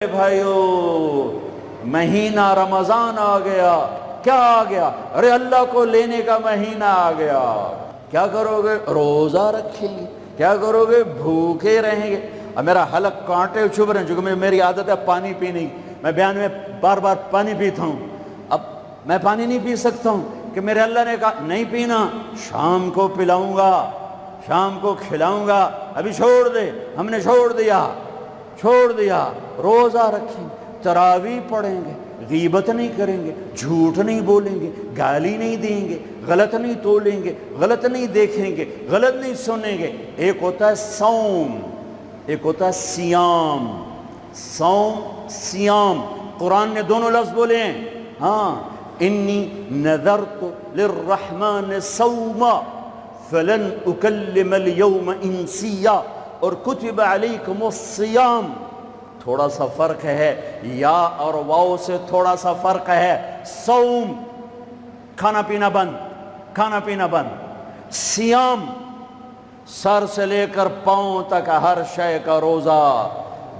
بھائیو مہینہ رمضان آ گیا. کیا آ گیا؟ ارے اللہ کو لینے کا مہینہ آ گیا. کیا کرو گے؟ روزہ رکھیں گے. کیا کرو گے؟ بھوکے رہیں گے. اب میرا حلق کانٹے چبھ رہے ہیں چونکہ میری عادت ہے پانی پینے کی. میں بیان میں بار بار پانی پیتا ہوں. اب میں پانی نہیں پی سکتا ہوں کہ میرے اللہ نے کہا نہیں پینا، شام کو پلاؤں گا، شام کو کھلاؤں گا. ابھی چھوڑ دے. ہم نے چھوڑ دیا. روزہ رکھیں گے، تراویح پڑھیں گے، غیبت نہیں کریں گے، جھوٹ نہیں بولیں گے، گالی نہیں دیں گے، غلط نہیں تولیں گے، غلط نہیں دیکھیں گے، غلط نہیں سنیں گے. ایک ہوتا ہے صوم، ایک ہوتا ہے سیام. صوم سیام قرآن نے دونوں لفظ بولے ہیں. ہاں، انی نذرت للرحمن صوما فلن اکلم اليوم انسیا، اور کتب علیکم الصیام. تھوڑا سا فرق ہے، یا اور واو سے تھوڑا سا فرق ہے. صوم کھانا پینا بند. سیام سر سے لے کر پاؤں تک ہر شے کا روزہ.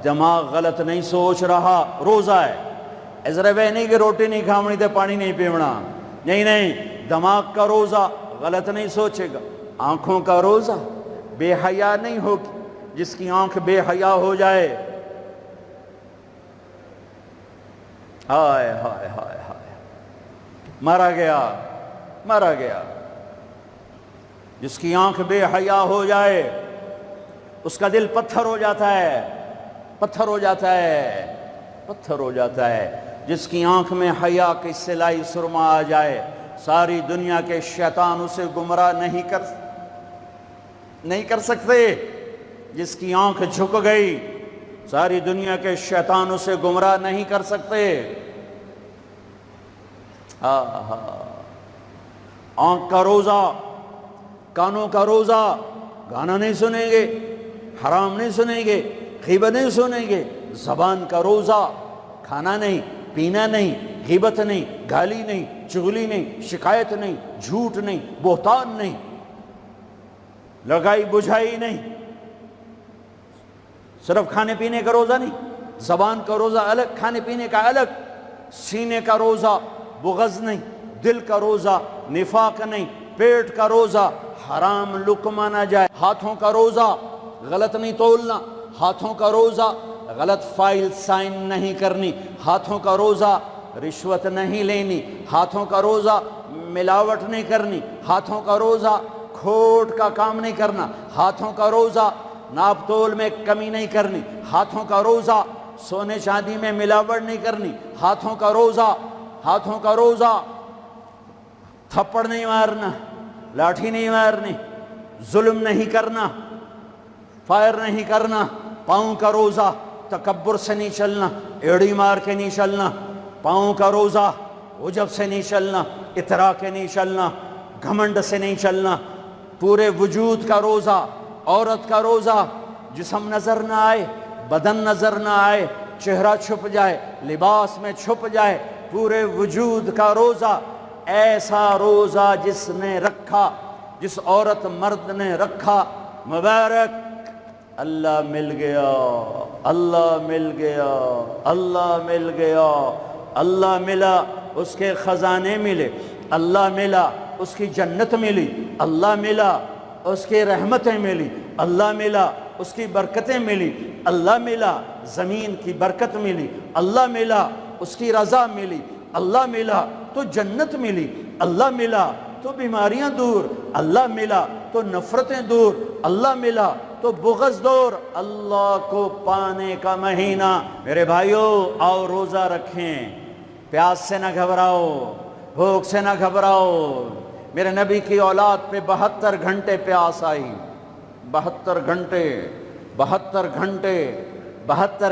دماغ غلط نہیں سوچ رہا، روزہ ہے. ازرے وہ نہیں کہ روٹی نہیں کھاونی تے پانی نہیں پیونا. نہیں، دماغ کا روزہ غلط نہیں سوچے گا. آنکھوں کا روزہ، بے حیا نہیں ہوگی. جس کی آنکھ بے حیا ہو جائے، ہائے ہائے ہائے ہائے، مرا گیا. جس کی آنکھ بے حیا ہو جائے اس کا دل پتھر ہو جاتا ہے. جس کی آنکھ میں حیا کی سلائی سرما آ جائے، ساری دنیا کے شیطان اسے گمراہ نہیں کر سکتے. جس کی آنکھ جھک گئی، ساری دنیا کے شیطان اسے گمراہ نہیں کر سکتے. آنکھ کا روزہ، کانوں کا روزہ، گانا نہیں سنیں گے، حرام نہیں سنیں گے، غیبت نہیں سنیں گے. زبان کا روزہ، کھانا نہیں، پینا نہیں، غیبت نہیں، گالی نہیں، چغلی نہیں، شکایت نہیں، جھوٹ نہیں، بہتان نہیں، لگائی بجھائی نہیں. صرف کھانے پینے کا روزہ نہیں، زبان کا روزہ الگ، کھانے پینے کا الگ. سینے کا روزہ، بغض نہیں. دل کا روزہ، نفاق نہیں. پیٹ کا روزہ، حرام لقمہ نہ جائے. ہاتھوں کا روزہ، غلط نہیں تولنا. ہاتھوں کا روزہ، غلط فائل سائن نہیں کرنی. ہاتھوں کا روزہ، رشوت نہیں لینی. ہاتھوں کا روزہ، ملاوٹ نہیں کرنی. ہاتھوں کا روزہ، کھوٹ کا کام نہیں کرنا. ہاتھوں کا روزہ، ناپ تول میں کمی نہیں کرنی. ہاتھوں کا روزہ، سونے چاندی میں ملاوٹ نہیں کرنی. ہاتھوں کا روزہ، تھپڑ نہیں مارنا، لاٹھی نہیں مارنی، ظلم نہیں کرنا، فائر نہیں کرنا. پاؤں کا روزہ، تکبر سے نہیں چلنا، ایڑی مار کے نہیں چلنا. پاؤں کا روزہ، عجب سے نہیں چلنا، اطراء کے نہیں چلنا، گھمنڈ سے نہیں چلنا. پورے وجود کا روزہ. عورت کا روزہ، جسم نظر نہ آئے، بدن نظر نہ آئے، چہرہ چھپ جائے، لباس میں چھپ جائے. پورے وجود کا روزہ. ایسا روزہ جس عورت مرد نے رکھا، مبارک. اللہ مل گیا، اللہ ملا، اس کے خزانے ملے. اللہ ملا، اس کی جنت ملی. اللہ ملا، اس کی رحمتیں ملی. اللہ ملا، اس کی برکتیں ملی. اللہ ملا، زمین کی برکت ملی. اللہ ملا، اس کی رضا ملی. اللہ ملا تو جنت ملی. اللہ ملا تو بیماریاں دور. اللہ ملا تو نفرتیں دور. اللہ ملا تو بغض دور. اللہ کو پانے کا مہینہ. میرے بھائیو، آؤ روزہ رکھیں. پیاس سے نہ گھبراؤ، بھوک سے نہ گھبراؤ. میرے نبی کی اولاد پہ 72 گھنٹے پیاس آئی. 72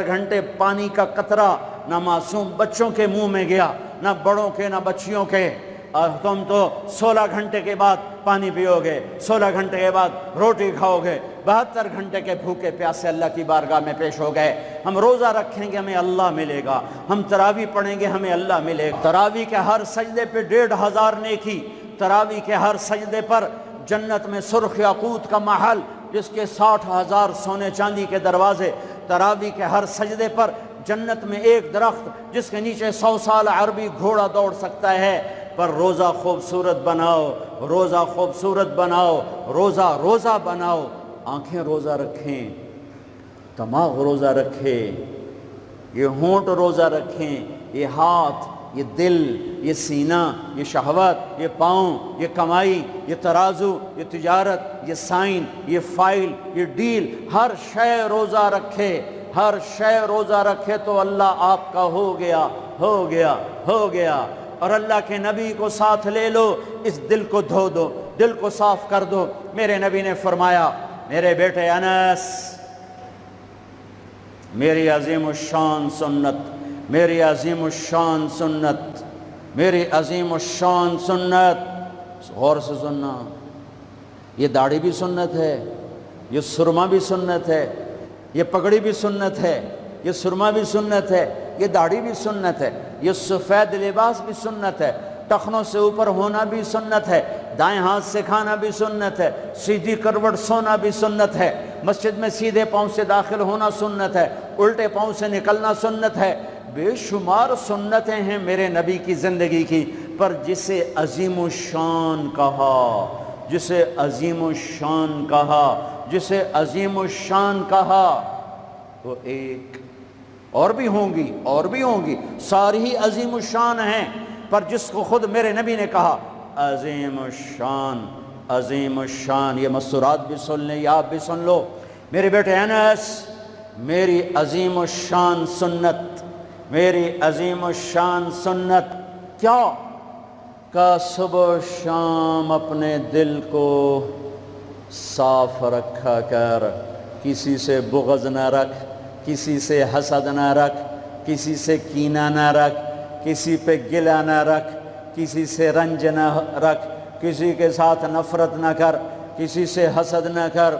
گھنٹے پانی کا قطرہ نہ معصوم بچوں کے منہ میں گیا، نہ بڑوں کے، نہ بچیوں کے. اور تم تو 16 گھنٹے کے بعد پانی پیو گے، 16 گھنٹے کے بعد روٹی کھاؤ گے. 72 گھنٹے کے بھوکے پیاسے اللہ کی بارگاہ میں پیش ہو گئے. ہم روزہ رکھیں گے، ہمیں اللہ ملے گا. ہم تراویح پڑھیں گے، ہمیں اللہ ملے گا. تراویح کے ہر سجدے پہ 1500 نیکی. تراویح کے ہر سجدے پر جنت میں سرخ یاقوت کا محل، جس کے 60,000 سونے چاندی کے دروازے. تراویح کے ہر سجدے پر جنت میں ایک درخت جس کے نیچے 100 سال عربی گھوڑا دوڑ سکتا ہے، پر روزہ خوبصورت بناؤ، روزہ خوبصورت بناؤ، روزہ بناؤ۔ آنکھیں روزہ رکھیں، دماغ روزہ رکھے، یہ ہونٹ روزہ رکھیں، یہ ہاتھ، یہ دل، یہ سینہ، یہ شہوت، یہ پاؤں، یہ کمائی، یہ ترازو، یہ تجارت، یہ سائن، یہ فائل، یہ ڈیل، ہر شے روزہ رکھے، ہر شے روزہ رکھے تو اللہ آپ کا ہو گیا، ہو گیا، ہو گیا۔ اور اللہ کے نبی کو ساتھ لے لو، اس دل کو دھو دو، دل کو صاف کر دو۔ میرے نبی نے فرمایا، میرے بیٹے انس، میری عظیم الشان سنت، میری عظیم الشان سنت، میری عظیم الشان سنت، غور سے سننا، یہ داڑھی بھی سنت ہے، یہ سرما بھی سنت ہے، یہ پگڑی بھی سنت ہے، یہ سرما بھی سنت ہے، یہ داڑھی بھی سنت ہے، یہ سفید لباس بھی سنت ہے، ٹخنوں سے اوپر ہونا بھی سنت ہے، دائیں ہاتھ سے کھانا بھی سنت ہے، سیدھی کروٹ سونا بھی سنت ہے، مسجد میں سیدھے پاؤں سے داخل ہونا سنت ہے، الٹے پاؤں سے نکلنا سنت ہے۔ بے شمار سنتیں ہیں میرے نبی کی زندگی کی، پر جسے عظیم الشان کہا، جسے عظیم الشان کہا، جسے عظیم الشان کہا، وہ ایک اور بھی ہوں گی، اور بھی ہوں گی، ساری ہی عظیم الشان ہیں، پر جس کو خود میرے نبی نے کہا عظیم الشان، عظیم الشان، یہ مستورات بھی سن لیں، یہ آپ بھی سن لو۔ میرے بیٹے انس، میری عظیم الشان سنت، میری عظیم الشان سنت کیا؟ کہ صبح و شام اپنے دل کو صاف رکھا کر، کسی سے بغض نہ رکھ، کسی سے حسد نہ رکھ، کسی سے کینہ نہ رکھ، کسی پہ گلہ نہ رکھ، کسی سے رنج نہ رکھ، کسی کے ساتھ نفرت نہ کر، کسی سے حسد نہ کر،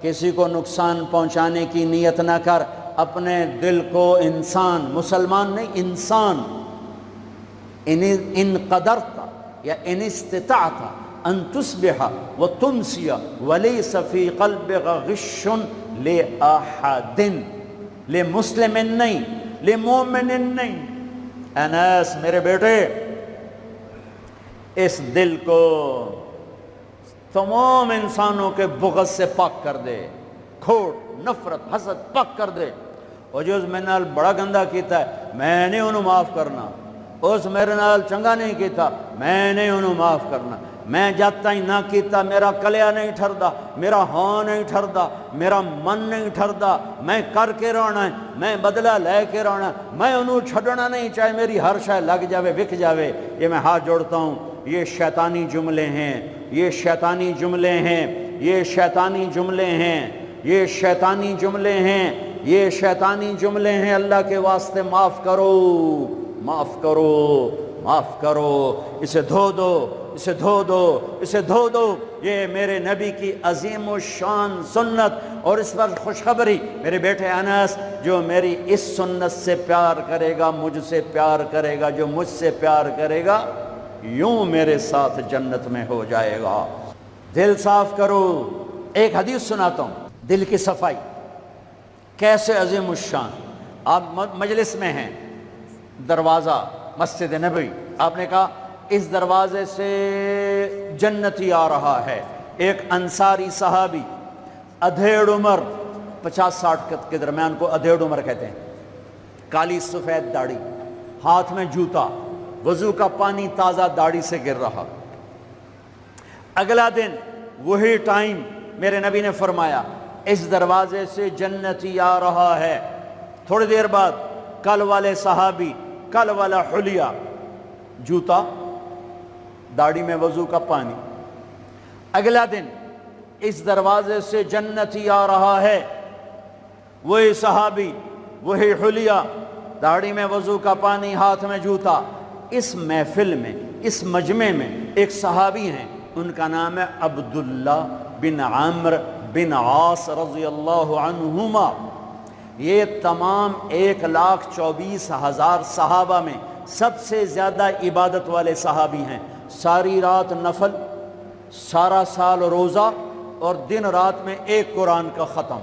کسی کو نقصان پہنچانے کی نیت نہ کر، اپنے دل کو انسان، مسلمان نہیں انسان، ان قدرت یا ان استطعت ان تصبح وتمسی ولیس فی قلبک غش لأحد، لمسلم نہیں، لمومن نہیں۔ انس میرے بیٹے، اس دل کو تمام انسانوں کے بغض سے پاک کر دے، کھوٹ، نفرت، حسد پاک کر دے۔ اور جو میرے نال بڑا گندہ کیتا ہے میں نے انہوں معاف کرنا، اس میرے نال چنگا نہیں کیتا میں نے انہوں معاف کرنا، میں جب تائیں نہ کیتا میرا کلیا نہیں ٹھردا، میرا ہاں نہیں ٹھردا، میرا من نہیں ٹھردا، میں کر کے رہنا ہے، میں بدلہ لے کے رہنا ہے، میں انہوں چھڑنا نہیں، چاہے میری ہر شے لگ جاوے وک جاوے۔ یہ میں ہاتھ جوڑتا ہوں، یہ شیطانی جملے ہیں، یہ شیطانی جملے ہیں، یہ شیطانی جملے ہیں، یہ شیطانی جملے ہیں، یہ شیطانی جملے ہیں۔ اللہ کے واسطے معاف کرو، معاف کرو، معاف کرو، اسے دھو دو، اسے دھو دو، اسے دھو دو۔ یہ میرے نبی کی عظیم الشان سنت، اور اس پر خوشخبری میرے بیٹے انس، جو میری اس سنت سے پیار کرے گا مجھ سے پیار کرے گا، جو مجھ سے پیار کرے گا یوں میرے ساتھ جنت میں ہو جائے گا۔ دل صاف کرو۔ ایک حدیث سناتا ہوں، دل کی صفائی کیسے عظیم الشان۔ آپ مجلس میں ہیں، دروازہ مسجد نبوی، آپ نے کہا اس دروازے سے جنتی آ رہا ہے۔ ایک انصاری صحابی، ادھیڑ عمر، 50-60 کے درمیان کو ادھیڑ عمر کہتے ہیں، کالی سفید داڑھی، ہاتھ میں جوتا، وضو کا پانی تازہ داڑھی سے گر رہا۔ اگلا دن وہی ٹائم میرے نبی نے فرمایا اس دروازے سے جنتی آ رہا ہے۔ تھوڑی دیر بعد کل والے صحابی، کل والا حلیہ، جوتا، داڑھی میں وضو کا پانی۔ اگلا دن اس دروازے سے جنتی آ رہا ہے، وہی صحابی، وہی حلیہ، داڑھی میں وضو کا پانی، ہاتھ میں جوتا۔ اس محفل میں، اس مجمع میں ایک صحابی ہیں، ان کا نام ہے عبداللہ بن عمرو بن عاص رضی اللہ عنہما۔ یہ تمام 1,24,000 صحابہ میں سب سے زیادہ عبادت والے صحابی ہیں۔ ساری رات نفل، سارا سال روزہ، اور دن رات میں ایک قرآن کا ختم۔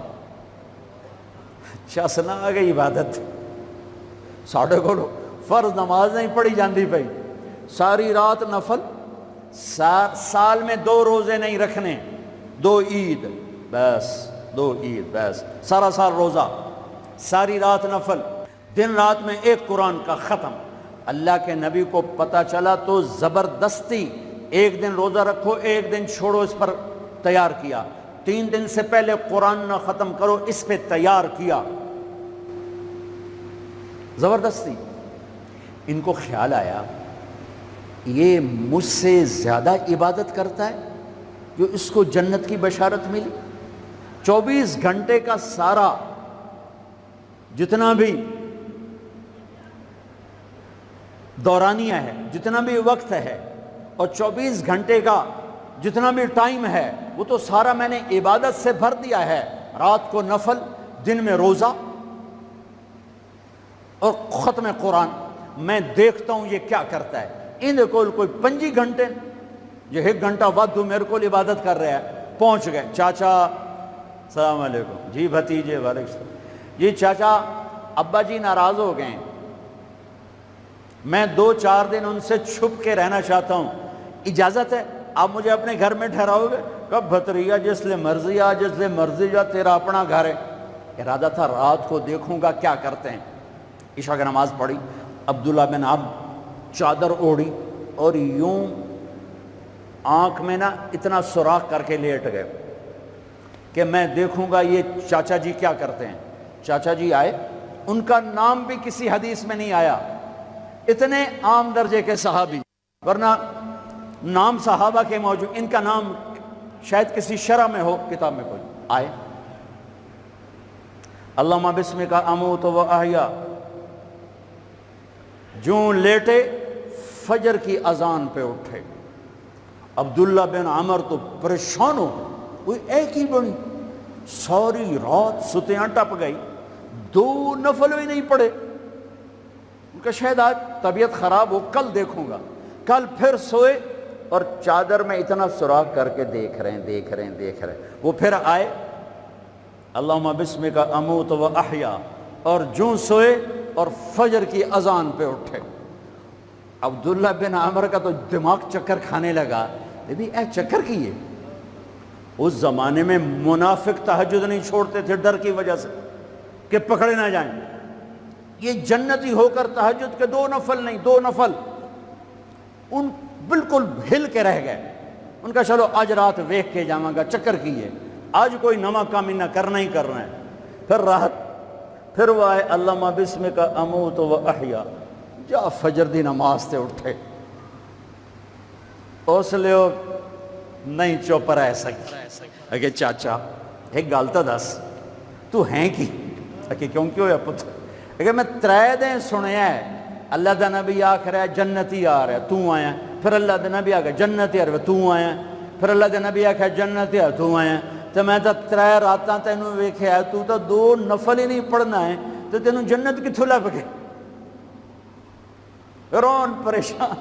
چسنا آ گئی عبادت، ساڑھے کو فرض نماز نہیں پڑھی جاندی پئی، ساری رات نفل، سال میں 2 روزے نہیں رکھنے، 2 عید بس، 2 عید بس، سارا سال روزہ، ساری رات نفل، دن رات میں 1 قرآن کا ختم۔ اللہ کے نبی کو پتہ چلا تو زبردستی 1 دن روزہ رکھو 1 دن چھوڑو اس پر تیار کیا، 3 دن سے پہلے قرآن نہ ختم کرو اس پہ تیار کیا، زبردستی۔ ان کو خیال آیا یہ مجھ سے زیادہ عبادت کرتا ہے جو اس کو جنت کی بشارت ملی۔ 24 گھنٹے کا سارا جتنا بھی دورانیہ ہے، جتنا بھی وقت ہے، اور 24 گھنٹے کا جتنا بھی ٹائم ہے وہ تو سارا میں نے عبادت سے بھر دیا ہے، رات کو نفل، دن میں روزہ اور ختم قرآن۔ میں دیکھتا ہوں یہ کیا کرتا ہے۔ ان کو کوئی 25 گھنٹے جو 1 گھنٹہ وقت میرے کو عبادت کر رہا ہے۔ پہنچ گئے، چاچا السلام علیکم، جی بھتیجے وعلیکم السلام، جی چاچا ابا جی ناراض ہو گئے ہیں، میں 2-4 دن ان سے چھپ کے رہنا چاہتا ہوں، اجازت ہے؟ آپ مجھے اپنے گھر میں ٹھہراؤ گے؟ کب بھتریا جس لئے مرضی آ، جس لئے مرضی جا، تیرا اپنا گھر ہے۔ ارادہ تھا رات کو دیکھوں گا کیا کرتے ہیں۔ عشاء کی نماز پڑھی، عبداللہ بن چادر اوڑھی اور یوں آنکھ میں نا اتنا سوراخ کر کے لیٹ گئے کہ میں دیکھوں گا یہ چاچا جی کیا کرتے ہیں۔ چاچا جی آئے، ان کا نام بھی کسی حدیث میں نہیں آیا، اتنے عام درجے کے صحابی، ورنہ نام صحابہ کے موجود، ان کا نام شاید کسی شرح میں ہو، کتاب میں کوئی۔ آئے، اللہم بسمک اموت و احیا، جوں لیٹے فجر کی اذان پہ اٹھے۔ عبداللہ بن عمر تو پریشان ہو، کوئی ایک ہی بنی، ساری رات ستیاں ٹپ گئی، 2 نفل بھی نہیں پڑے۔ ان کا شاید آج طبیعت خراب ہو، کل دیکھوں گا۔ کل پھر سوئے اور چادر میں اتنا سوراخ کر کے دیکھ رہے ہیں۔ وہ پھر آئے، اللہم بسمک اموت و احیا، اور جوں سوئے اور فجر کی اذان پہ اٹھے۔ عبداللہ بن عمر کا تو دماغ چکر کھانے لگا، اے چکر کیے۔ اس زمانے میں منافق تہجد نہیں چھوڑتے تھے ڈر کی وجہ سے کہ پکڑے نہ جائیں۔ یہ جنتی ہو کر تہجد کے 2 نفل نہیں، 2 نفل، ان بالکل ہل کے رہ گئے۔ ان کا چلو آج رات ویکھ کے جاواں گا، چکر کیے، آج کوئی نواں کام نہ کرنا ہی کرنا ہے۔ پھر راحت، پھر وہ آئے، اللہم بسمک اموت و احیا، جا فجر دی نماز تے اٹھے۔ اس لیے نہیں چپ رہ سکتے۔ اگے چاچا ایک گل تو دس، تو ہیں کی؟ اگے کیوں ہویا پتر؟ اگے میں 3 دن سنیا ہے اللہ دا نبی آکھ رہا ہے جنتی آ رہا ہے، تو آیا، پھر اللہ دا نبی آکھ جنتی آ رہا ہے، تو آیا، پھر اللہ دا نبی آکھ جنتی آ رہا ہے، تو آیا۔ تو میں تو 3 راتاں تینوں ویکھیا، تو 2 نفل ہی نہیں پڑھنا ہے، تو تینوں جنت کتھوں لب گئے؟ رون پریشان،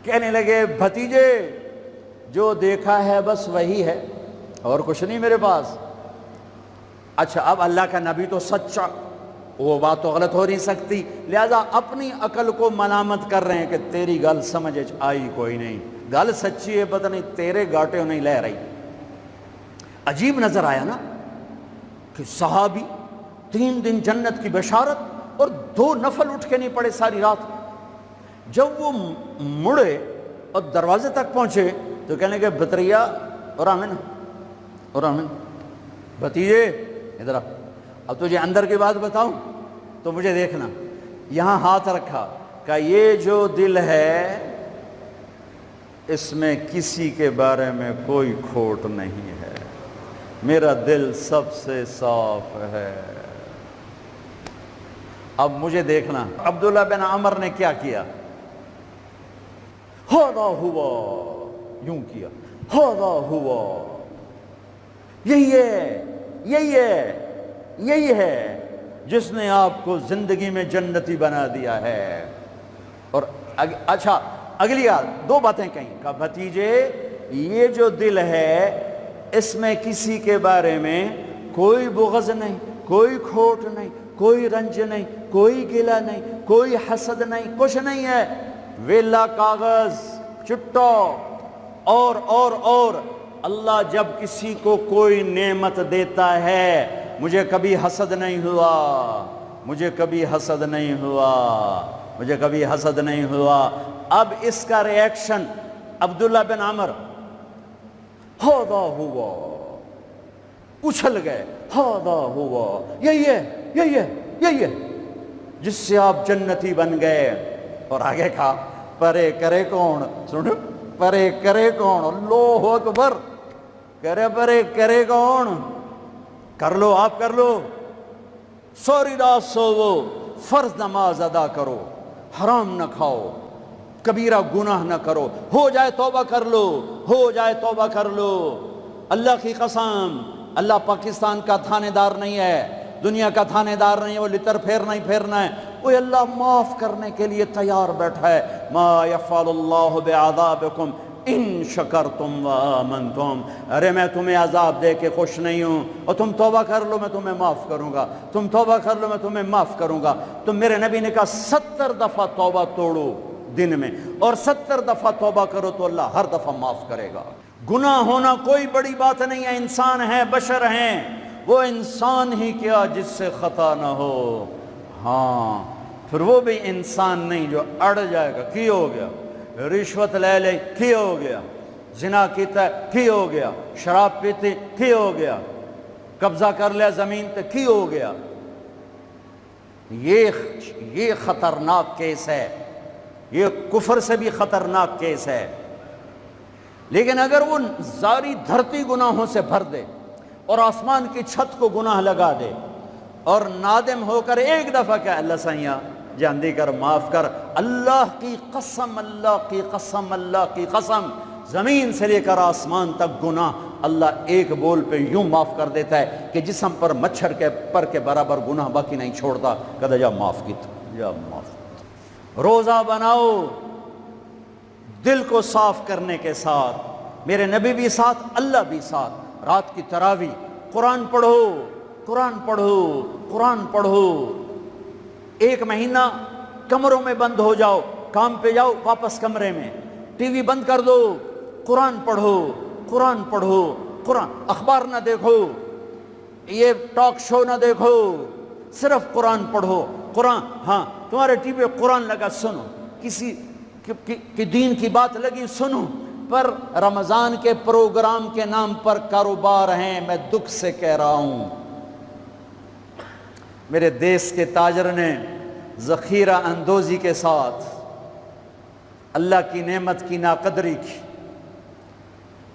کہنے لگے بھتیجے جو دیکھا ہے بس وہی ہے، اور کچھ نہیں میرے پاس۔ اچھا اب اللہ کا نبی تو سچا، وہ بات تو غلط ہو نہیں سکتی، لہذا اپنی عقل کو ملامت کر رہے ہیں کہ تیری گل سمجھ آئی کوئی نہیں، گل سچی ہے پتہ نہیں تیرے گاٹے نہیں لے رہی۔ عجیب نظر آیا نا کہ صحابی 3 دن جنت کی بشارت اور 2 نفل اٹھ کے نہیں پڑے ساری رات۔ جب وہ مڑے اور دروازے تک پہنچے تو کہنے لگے بطریا اور آمن بھتیجے ادھر آ، اب تجھے اندر کی بات بتاؤں تو مجھے دیکھنا۔ یہاں ہاتھ رکھا، کہ یہ جو دل ہے اس میں کسی کے بارے میں کوئی کھوٹ نہیں ہے، میرا دل سب سے صاف ہے۔ اب مجھے دیکھنا عبداللہ بن عمر نے کیا کیا، ہذا ہوا، یوں کیا، ہذا ہوا، یہی ہے جس نے آپ کو زندگی میں جنتی بنا دیا ہے۔ اور اچھا اگلی 2 باتیں کہیں، کہ بھتیجے یہ جو دل ہے اس میں کسی کے بارے میں کوئی بغض نہیں، کوئی کھوٹ نہیں، کوئی رنج نہیں، کوئی گلہ نہیں، کوئی حسد نہیں، کچھ نہیں ہے، ویلا کاغذ چٹو اور اللہ جب کسی کو کوئی نعمت دیتا ہے، مجھے کبھی حسد نہیں ہوا، مجھے کبھی حسد نہیں ہوا، مجھے کبھی حسد نہیں ہوا۔ اب اس کا ری ایکشن عبداللہ بن عمر، ہاذا ہوا، اچھل گئے، ہاذا ہوا، یہی ہے جس سے آپ جنتی بن گئے۔ اور آگے کہا پرے کرے کون، سنو، پرے کرے کون، اللہ اکبر، پرے کرے کون، کر لو، آپ کر لو، سوری رات سوو، فرض نماز ادا کرو، حرام نہ کھاؤ، کبیرہ گناہ نہ کرو، ہو جائے توبہ کر لو، ہو جائے توبہ کر لو۔ اللہ کی قسم، اللہ پاکستان کا تھانے دار نہیں ہے، دنیا کا تھانے دار نہیں ہے، وہ لتر پھیرنا ہے، وہ اللہ معاف کرنے کے لیے تیار بیٹھا ہے۔ ما یفعل اللہ بعذابکم ان شکرتم و آمنتم، ارے میں تمہیں عذاب دے کے خوش نہیں ہوں، اور تم توبہ کر لو میں تمہیں معاف کروں گا، تم توبہ کر لو میں تمہیں معاف کروں گا۔ تو میرے نبی نے کہا 70 دفعہ توبہ توڑو دن میں، اور 70 دفعہ توبہ کرو تو اللہ ہر دفعہ معاف کرے گا۔ گناہ ہونا کوئی بڑی بات نہیں ہے، انسان ہیں، بشر ہیں، وہ انسان ہی کیا جس سے خطا نہ ہو، ہاں پھر وہ بھی انسان نہیں جو اڑ جائے گا، کی ہو گیا، رشوت لے لے کی ہو گیا، زنا کیتا ہے کی ہو گیا، شراب پیتے کی ہو گیا، قبضہ کر لیا زمین تے کی ہو گیا۔ یہ خطرناک کیس ہے، یہ کفر سے بھی خطرناک کیس ہے۔ لیکن اگر وہ ساری دھرتی گناہوں سے بھر دے اور آسمان کی چھت کو گناہ لگا دے اور نادم ہو کر ایک دفعہ کہ اللہ سائیاں جاندی کر، معاف کر، اللہ کی قسم، اللہ کی قسم، اللہ کی قسم، زمین سے لے کر آسمان تک گناہ اللہ ایک بول پہ یوں معاف کر دیتا ہے کہ جسم پر مچھر کے پر کے برابر گناہ باقی نہیں چھوڑتا۔ کہتا جا معاف کی تو جا معاف۔ روزہ بناؤ دل کو صاف کرنے کے ساتھ، میرے نبی بھی ساتھ، اللہ بھی ساتھ، رات کی تراویح، قرآن پڑھو، قرآن پڑھو، قرآن پڑھو، ایک مہینہ کمروں میں بند ہو جاؤ، کام پہ جاؤ واپس کمرے میں، ٹی وی بند کر دو، قرآن پڑھو، قرآن پڑھو، قرآن، اخبار نہ دیکھو، یہ ٹاک شو نہ دیکھو، صرف قرآن پڑھو۔ قرآن، ہاں تمہارے ٹی وی پہ قرآن لگا سنو، کسی کی دین کی بات لگی سنو، پر رمضان کے پروگرام کے نام پر کاروبار ہیں، میں دکھ سے کہہ رہا ہوں۔ میرے دیس کے تاجر نے ذخیرہ اندوزی کے ساتھ اللہ کی نعمت کی ناقدری کی،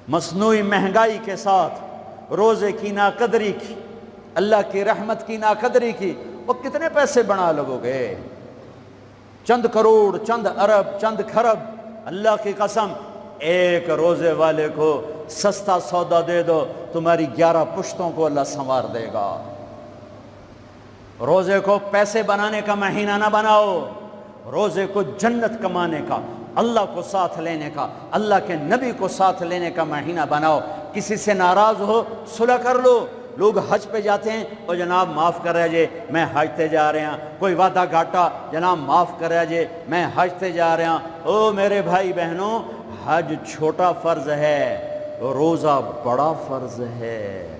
مصنوعی مہنگائی کے ساتھ روزے کی ناقدری کی، اللہ کی رحمت کی ناقدری کی۔ وہ کتنے پیسے بنا لگو گے؟ چند کروڑ، چند ارب، چند کھرب۔ اللہ کی قسم، ایک روزے والے کو سستا سودا دے دو، تمہاری 11 پشتوں کو اللہ سنوار دے گا۔ روزے کو پیسے بنانے کا مہینہ نہ بناؤ، روزے کو جنت کمانے کا، اللہ کو ساتھ لینے کا، اللہ کے نبی کو ساتھ لینے کا مہینہ بناؤ۔ کسی سے ناراض ہو صلح کر لو۔ لوگ حج پہ جاتے ہیں، اور جناب معاف کر رہے میں حج تے جا رہے ہیں، کوئی وعدہ گھاٹا، جناب معاف کر رہے میں حج تے جا رہے ہیں۔ او میرے بھائی بہنوں، حج چھوٹا فرض ہے، روزہ بڑا فرض ہے۔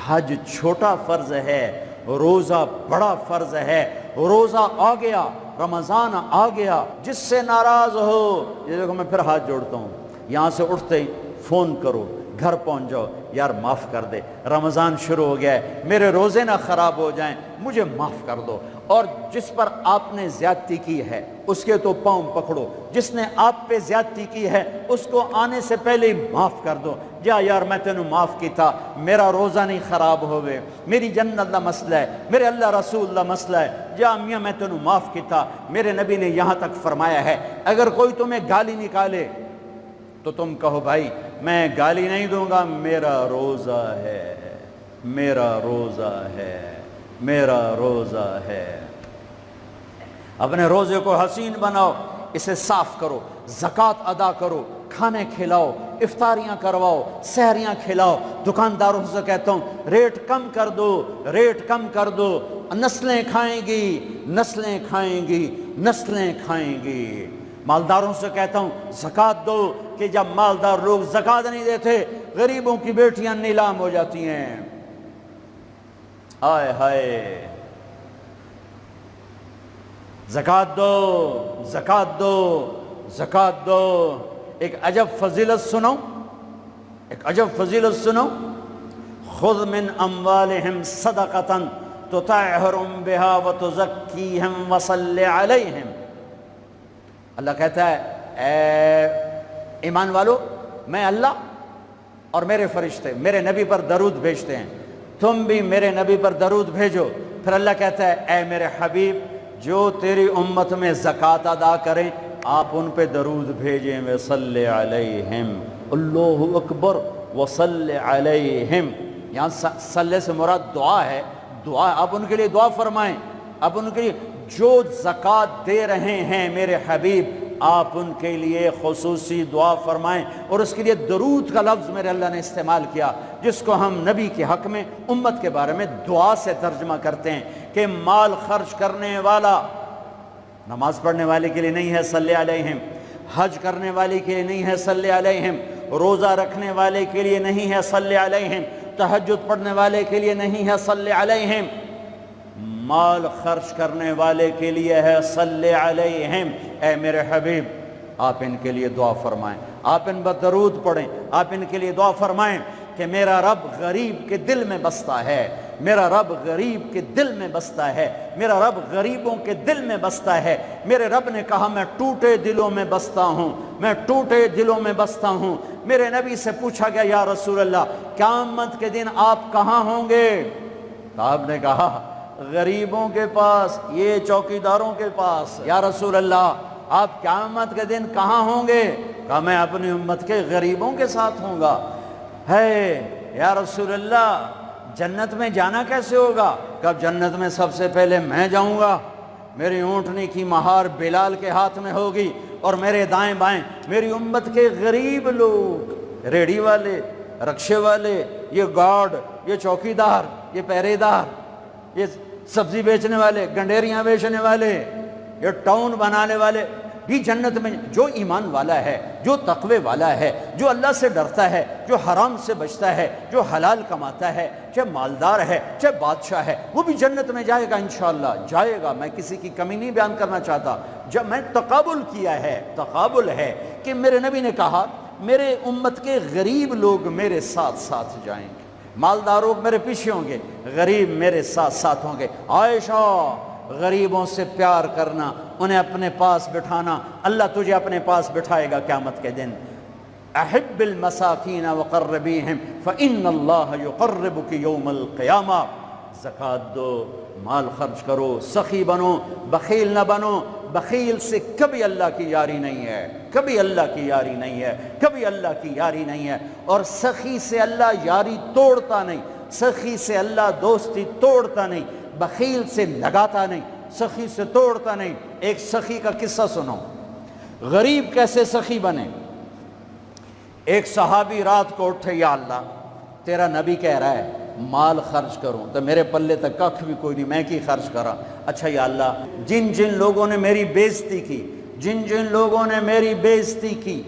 حج چھوٹا فرض ہے، روزہ بڑا فرض ہے۔ روزہ آ گیا، رمضان آ گیا، جس سے ناراض ہو، یہ دیکھو میں پھر ہاتھ جوڑتا ہوں، یہاں سے اٹھتے ہی فون کرو، گھر پہنچ جاؤ، یار معاف کر دے، رمضان شروع ہو گیا ہے، میرے روزے نہ خراب ہو جائیں، مجھے معاف کر دو۔ اور جس پر آپ نے زیادتی کی ہے اس کے تو پاؤں پکڑو، جس نے آپ پہ زیادتی کی ہے اس کو آنے سے پہلے ہی معاف کر دو۔ جا یار میں تینوں معاف کی تھا، میرا روزہ نہیں خراب ہوئے، میری جنت دا مسئلہ ہے، میرے اللہ رسول دا مسئلہ ہے، جا میاں میں تینوں معاف کی تھا۔ میرے نبی نے یہاں تک فرمایا ہے، اگر کوئی تمہیں گالی نکالے تو تم کہو بھائی میں گالی نہیں دوں گا، میرا روزہ ہے، میرا روزہ ہے، میرا روزہ ہے۔ اپنے روزے کو حسین بناؤ، اسے صاف کرو، زکوٰۃ ادا کرو، کھانے کھلاؤ، افطاریاں کرواؤ، سحریاں کھلاؤ۔ دکانداروں سے کہتا ہوں ریٹ کم کر دو، ریٹ کم کر دو، نسلیں کھائیں گی، نسلیں کھائیں گی، نسلیں کھائیں گی۔ مالداروں سے کہتا ہوں زکوٰۃ دو، کہ جب مالدار لوگ زکوٰۃ نہیں دیتے غریبوں کی بیٹیاں نیلام ہو جاتی ہیں۔ ہائے ہائے، زکوٰۃ دو، زکوٰۃ دو، زکوٰۃ دو۔ ایک عجب فضیلت سنو، ایک عجب فضیلت سنو، خذ من اموالہم صدقۃ تطہرہم بہا وتزکیہم وصلی علیہم۔ اللہ کہتا ہے اے ایمان والو، میں اللہ اور میرے فرشتے میرے نبی پر درود بھیجتے ہیں، تم بھی میرے نبی پر درود بھیجو۔ پھر اللہ کہتا ہے اے میرے حبیب، جو تیری امت میں زکوٰۃ ادا کریں آپ ان پہ درود بھیجیں، وصلی علیہم، اللہ اکبر، وصلی علیہم۔ یہاں صلی سے مراد دعا ہے، دعا، آپ ان کے لیے دعا فرمائیں، آپ ان کے لیے جو زکوٰۃ دے رہے ہیں میرے حبیب آپ ان کے لیے خصوصی دعا فرمائیں۔ اور اس کے لیے درود کا لفظ میرے اللہ نے استعمال کیا، جس کو ہم نبی کے حق میں امت کے بارے میں دعا سے ترجمہ کرتے ہیں کہ مال خرچ کرنے والا نماز پڑھنے والے کے لیے نہیں ہے صلی علیہم، حج کرنے والے کے لیے نہیں ہے صلی علیہم، روزہ رکھنے والے کے لیے نہیں ہے صلی علیہم، تہجد پڑھنے والے کے لیے نہیں ہے صلی علیہم، مال خرچ کرنے والے کے لیے ہے صلی علیہم۔ اے میرے حبیب آپ ان کے لیے دعا فرمائیں، آپ ان پر درود پڑھیں، آپ ان کے لیے دعا فرمائیں کہ میرا رب غریب کے دل میں بستا ہے، میرا رب غریب کے دل میں بستا ہے، میرا رب غریبوں کے دل میں بستا ہے۔ میرے رب نے کہا میں ٹوٹے دلوں میں بستا ہوں، میں ٹوٹے دلوں میں بستا ہوں۔ میرے نبی سے پوچھا گیا یا رسول اللہ قیامت کے دن آپ کہاں ہوں گے؟ تو آپ نے کہا غریبوں کے پاس، یہ چوکیداروں کے پاس۔ یا رسول اللہ آپ قیامت کے دن کہاں ہوں گے؟ کہا میں اپنی امت کے غریبوں کے ساتھ ہوں گا۔ ہے یا رسول اللہ جنت میں جانا کیسے ہوگا؟ کب جنت میں سب سے پہلے میں جاؤں گا، میری اونٹنی کی مہار بلال کے ہاتھ میں ہوگی، اور میرے دائیں بائیں میری امت کے غریب لوگ، ریڑھی والے، رکشے والے، یہ گارڈ، یہ چوکیدار، یہ پہرے دار، یہ سبزی بیچنے والے، گنڈیریاں بیچنے والے، یہ ٹاؤن بنانے والے بھی جنت میں۔ جو ایمان والا ہے، جو تقوی والا ہے، جو اللہ سے ڈرتا ہے، جو حرام سے بچتا ہے، جو حلال کماتا ہے، چاہے مالدار ہے چاہے بادشاہ ہے، وہ بھی جنت میں جائے گا انشاءاللہ، جائے گا۔ میں کسی کی کمی نہیں بیان کرنا چاہتا، جب میں تقابل کیا ہے، تقابل ہے کہ میرے نبی نے کہا میرے امت کے غریب لوگ میرے ساتھ ساتھ جائیں گے، مالداروں میرے پیچھے ہوں گے، غریب میرے ساتھ ساتھ ہوں گے۔ عائشہ غریبوں سے پیار کرنا، انہیں اپنے پاس بٹھانا، اللہ تجھے اپنے پاس بٹھائے گا قیامت کے دن۔ احب المساکین وقربیہم فإن اللہ یقربک یوم القیامہ۔ زکوٰۃ دو، مال خرچ کرو، سخی بنو، بخیل نہ بنو۔ بخیل سے کبھی اللہ کی یاری نہیں ہے، کبھی اللہ کی یاری نہیں ہے، کبھی اللہ کی یاری نہیں ہے۔ اور سخی سے اللہ یاری توڑتا نہیں، سخی سے اللہ دوستی توڑتا نہیں، بخیل سے لگاتا نہیں، سخی سے توڑتا نہیں۔ ایک سخی کا قصہ سنو، غریب کیسے سخی بنے۔ ایک صحابی رات کو اٹھے، یا اللہ تیرا نبی کہہ رہا ہے مال خرچ کروں تو میرے پلے تک کخ بھی کوئی نہیں، میں کی خرچ کرا۔ اچھا یا اللہ جن جن لوگوں نے میری بےزتی کی، جن جن لوگوں نے میری بےزتی کی،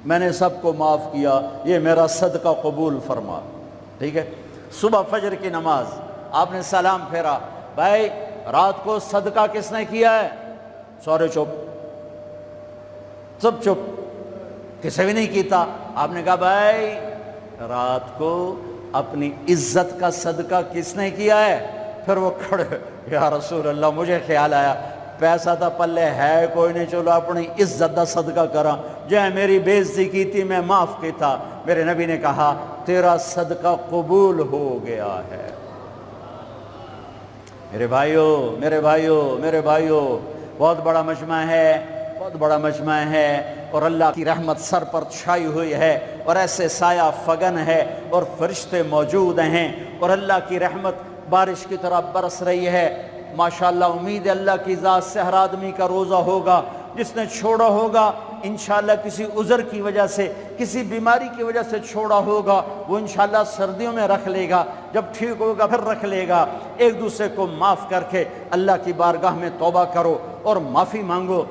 میں نے سب کو معاف کیا، یہ میرا صدقہ قبول فرما۔ ٹھیک ہے، صبح فجر کی نماز آپ نے سلام پھیرا، بھائی رات کو صدقہ کس نے کیا ہے؟ سورے چپ، سب چپ، کسی بھی نہیں کیتا۔ آپ نے کہا بھائی رات کو اپنی عزت کا صدقہ کس نے کیا ہے؟ پھر وہ کھڑے، یا رسول اللہ مجھے خیال آیا پیسہ تھا پلے ہے کوئی نہیں، چلو اپنی عزت دا صدقہ کرا، جائے میری بے عزتی کی تھی میں معاف کی تھا۔ میرے نبی نے کہا تیرا صدقہ قبول ہو گیا ہے۔ میرے بھائیوں، میرے بھائیوں، میرے بھائیوں، بہت بڑا مجمع ہے، بہت بڑا مجمع ہے، اور اللہ کی رحمت سر پر چھائی ہوئی ہے، اور ایسے سایہ فگن ہے، اور فرشتے موجود ہیں، اور اللہ کی رحمت بارش کی طرح برس رہی ہے۔ ماشاءاللہ امید ہے اللہ کی ذات سے ہر آدمی کا روزہ ہوگا، جس نے چھوڑا ہوگا انشاءاللہ کسی عذر کی وجہ سے، کسی بیماری کی وجہ سے چھوڑا ہوگا، وہ انشاءاللہ سردیوں میں رکھ لے گا، جب ٹھیک ہوگا پھر رکھ لے گا۔ ایک دوسرے کو معاف کر کے اللہ کی بارگاہ میں توبہ کرو اور معافی مانگو۔